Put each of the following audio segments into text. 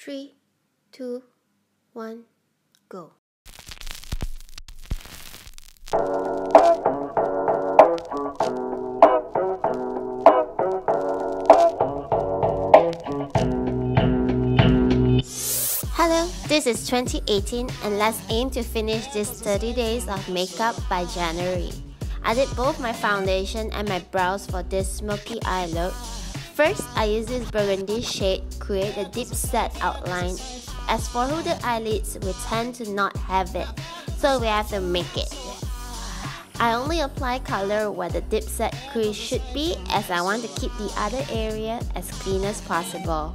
3, 2, 1, go. Hello, this is 2018 and let's aim to finish this 30 days of makeup by January. I did both my foundation and my brows for this smoky eye look. First, I use this burgundy shade to create a deep set outline. As for hooded eyelids, we tend to not have it, so we have to make it. I only apply color where the deep set crease should be, as I want to keep the other area as clean as possible.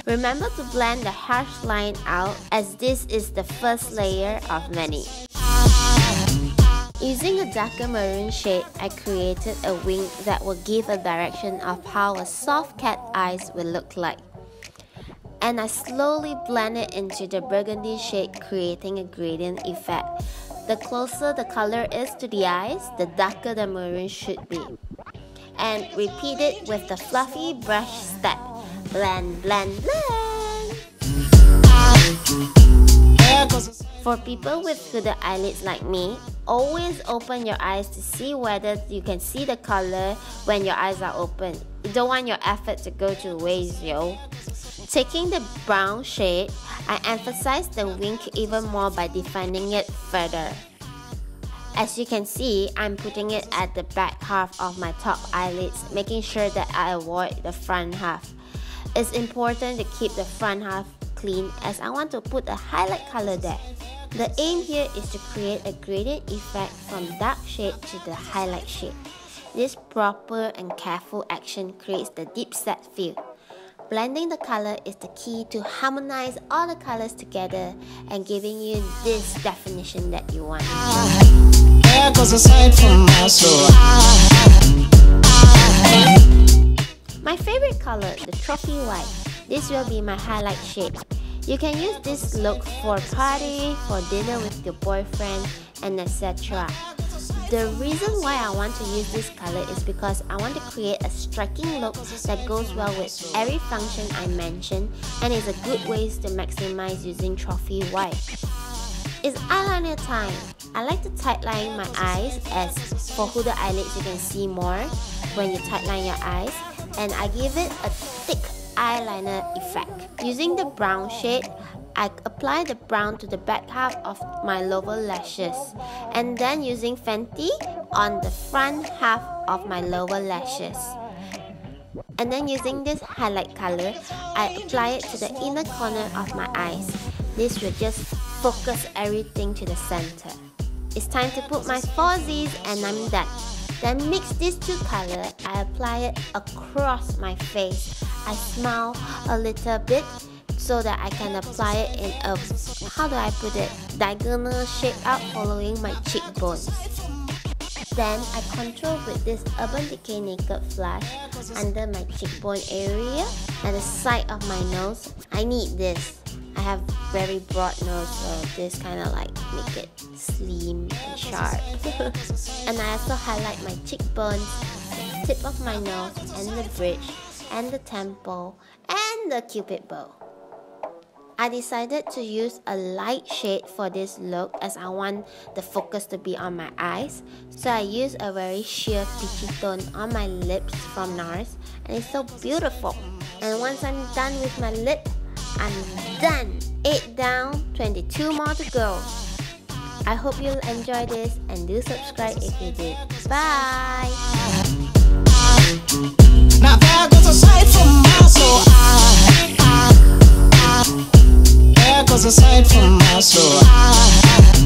Remember to blend the harsh line out, as this is the first layer of many. Using a darker maroon shade, I created a wing that will give a direction of how a soft cat eyes will look like. And I slowly blend it into the burgundy shade, creating a gradient effect. The closer the color is to the eyes, the darker the maroon should be. And repeat it with the fluffy brush step. Blend, blend, blend! For people with hooded eyelids like me, always open your eyes to see whether you can see the color when your eyes are open. You don't want your effort to go to waste, yo. Taking the brown shade, I emphasize the wink even more by defining it further. As you can see, I'm putting it at the back half of my top eyelids, making sure that I avoid the front half. It's important to keep the front half clean, as I want to put a highlight color there. The aim here is to create a gradient effect from dark shade to the highlight shade. This proper and careful action creates the deep set feel. Blending the color is the key to harmonize all the colors together and giving you this definition that you want. My favorite color, the trophy white. This will be my highlight shade. You can use this look for a party, for dinner with your boyfriend, and etc. The reason why I want to use this color is because I want to create a striking look that goes well with every function I mentioned, and is a good way to maximize using trophy white. It's eyeliner time. I like to tightline my eyes, as for hooded eyelids you can see more when you tightline your eyes, and I give it a thick eyeliner effect. Using the brown shade, I apply the brown to the back half of my lower lashes, and then using Fenty on the front half of my lower lashes. And then using this highlight color, I apply it to the inner corner of my eyes. This will just focus everything to the center. It's time to put my 4Zs and I'm done. Then mix these two colors, I apply it across my face. I smile a little bit so that I can apply it in a, diagonal shape out following my cheekbones. Then I contour with this Urban Decay Naked Flush under my cheekbone area and the side of my nose. I need this. I have very broad nose, so this kind of like make it slim and sharp. And I also highlight my cheekbones, the tip of my nose, and the bridge, and the temple, and the cupid bow. I decided to use a light shade for this look, as I want the focus to be on my eyes. So I use a very sheer peachy tone on my lips from NARS, and it's so beautiful. And once I'm done with my lip, I'm done! 8 down, 22 more to go. I hope you'll enjoy this, and do subscribe if you did. Bye! Now there goes a sight from my soul. There goes a sight from my soul.